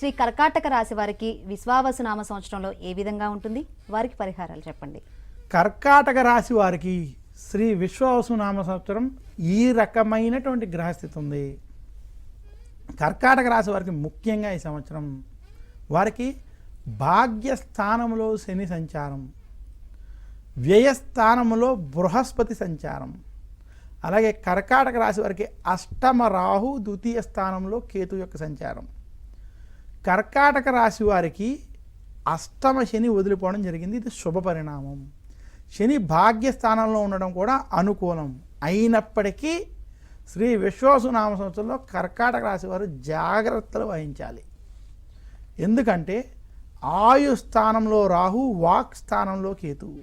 శ్రీ కర్కాటక రాశి వారికి విశ్వావసు నామ సంవత్సరంలో ఏ విధంగా ఉంటుంది? వారికి పరిహారాలు చెప్పండి. కర్కాటక రాశి వారికి శ్రీ విశ్వావసు నామ సంవత్సరం ఈ రకమైనటువంటి గ్రహస్థితి ఉంది. కర్కాటక రాశి వారికి ముఖ్యంగా ఈ సంవత్సరం వారికి భాగ్యస్థానంలో శని సంచారం, వ్యయస్థానంలో బృహస్పతి సంచారం, అలాగే కర్కాటక రాశి వారికి అష్టమ రాహు, ద్వితీయ స్థానంలో కేతు యొక్క సంచారం. కర్కాటక రాశి వారికి అష్టమ శని వదిలిపోవడం జరిగింది. ఇది శుభ పరిణామం. శని భాగ్యస్థానంలో ఉండడం కూడా అనుకూలం. అయినప్పటికీ శ్రీ విశ్వావసు నామ సంవత్సరంలో కర్కాటక రాశి వారు జాగ్రత్తలు వహించాలి. ఎందుకంటే ఆయు స్థానంలో రాహు, వాక్ స్థానంలో కేతువు,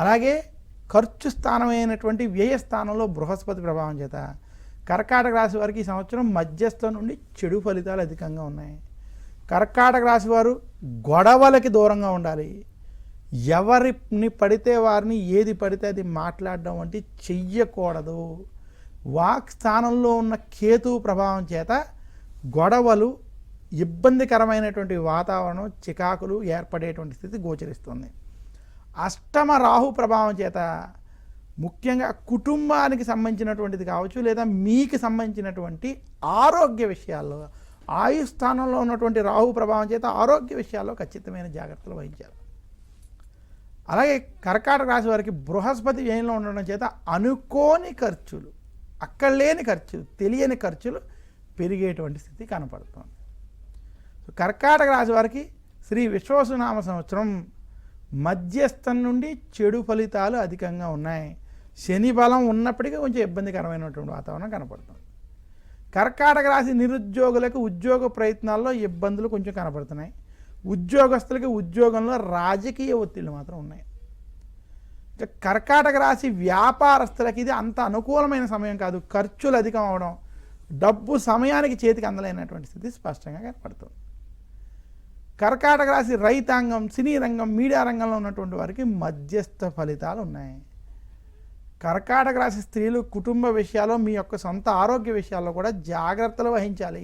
అలాగే ఖర్చు స్థానమైనటువంటి వ్యయ స్థానంలో బృహస్పతి ప్రభావం చేత కర్కాటక రాశి వారికి ఈ సంవత్సరం మధ్యస్థం నుండి చెడు ఫలితాలు అధికంగా ఉన్నాయి. కర్కాటక రాశి వారు గొడవలకి దూరంగా ఉండాలి. ఎవరిని పడితే వారిని ఏది పడితే అది మాట్లాడడం వంటి చెయ్యకూడదు. వాక్ స్థానంలో ఉన్న కేతువు ప్రభావం చేత గొడవలు, ఇబ్బందికరమైనటువంటి వాతావరణం, చికాకులు ఏర్పడేటువంటి స్థితి గోచరిస్తుంది. అష్టమ రాహు ప్రభావం చేత ముఖ్యంగా కుటుంబానికి సంబంధించినటువంటిది కావచ్చు, లేదా మీకు సంబంధించినటువంటి ఆరోగ్య విషయాల్లో, ఆయు స్థానంలో ఉన్నటువంటి రాహు ప్రభావం చేత ఆరోగ్య విషయాల్లో ఖచ్చితమైన జాగ్రత్తలు వహించాలి. అలాగే కర్కాటక రాశి వారికి బృహస్పతి వ్యయంలో ఉండడం చేత అనుకోని ఖర్చులు, అక్కడ లేని ఖర్చులు, తెలియని ఖర్చులు పెరిగేటువంటి స్థితి కనపడుతుంది. కర్కాటక రాశి వారికి శ్రీ విశ్వావసు నామ సంవత్సరం మధ్యస్థం నుండి చెడు ఫలితాలు అధికంగా ఉన్నాయి. శని బలం ఉన్నప్పటికీ కొంచెం ఇబ్బందికరమైనటువంటి వాతావరణం కనపడుతుంది. కర్కాటక రాశి నిరుద్యోగులకు ఉద్యోగ ప్రయత్నాల్లో ఇబ్బందులు కొంచెం కనపడుతున్నాయి. ఉద్యోగస్తులకి ఉద్యోగంలో రాజకీయ ఒత్తిళ్లు మాత్రం ఉన్నాయి. కర్కాటక రాశి వ్యాపారస్తులకి ఇది అంత అనుకూలమైన సమయం కాదు. ఖర్చులు అధికం అవడం, డబ్బు సమయానికి చేతికి అందలేనటువంటి స్థితి స్పష్టంగా కనపడుతుంది. కర్కాటక రాశి రైతాంగం, సినీ రంగం, మీడియా రంగంలో ఉన్నటువంటి వారికి మధ్యస్థ ఫలితాలు ఉన్నాయి. కర్కాటక రాశి స్త్రీలు కుటుంబ విషయాల్లో, మీ యొక్క సొంత ఆరోగ్య విషయాల్లో కూడా జాగ్రత్తలు వహించాలి.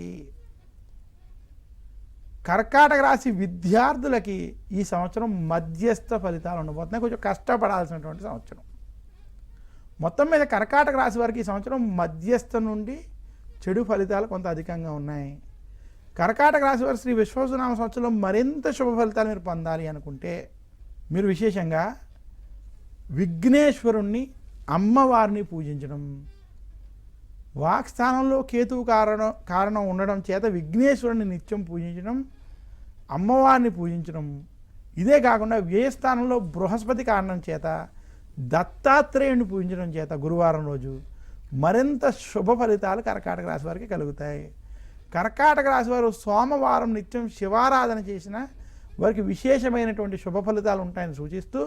కర్కాటక రాశి విద్యార్థులకి ఈ సంవత్సరం మధ్యస్థ ఫలితాలు ఉండబోతున్నాయి. కొంచెం కష్టపడాల్సినటువంటి సంవత్సరం. మొత్తం మీద కర్కాటక రాశి వారికి ఈ సంవత్సరం మధ్యస్థ నుండి చెడు ఫలితాలు కొంత అధికంగా ఉన్నాయి. కర్కాటక రాశి వారు శ్రీ విశ్వావసు నామ సంవత్సరంలో మరింత శుభ ఫలితాలు మీరు పొందాలి అనుకుంటే మీరు విశేషంగా విఘ్నేశ్వరుణ్ణి, అమ్మవారిని పూజించడం, వాక్స్థానంలో కేతువు కారణం ఉండడం చేత విఘ్నేశ్వరుని నిత్యం పూజించడం, అమ్మవారిని పూజించడం, ఇదే కాకుండా వ్యయస్థానంలో బృహస్పతి కారణం చేత దత్తాత్రేయుని పూజించడం చేత గురువారం రోజు మరింత శుభ ఫలితాలు కర్కాటక రాశి వారికి కలుగుతాయి. కర్కాటక రాశి వారు సోమవారం నిత్యం శివారాధన చేసిన వారికి విశేషమైనటువంటి శుభ ఫలితాలు ఉంటాయని సూచిస్తూ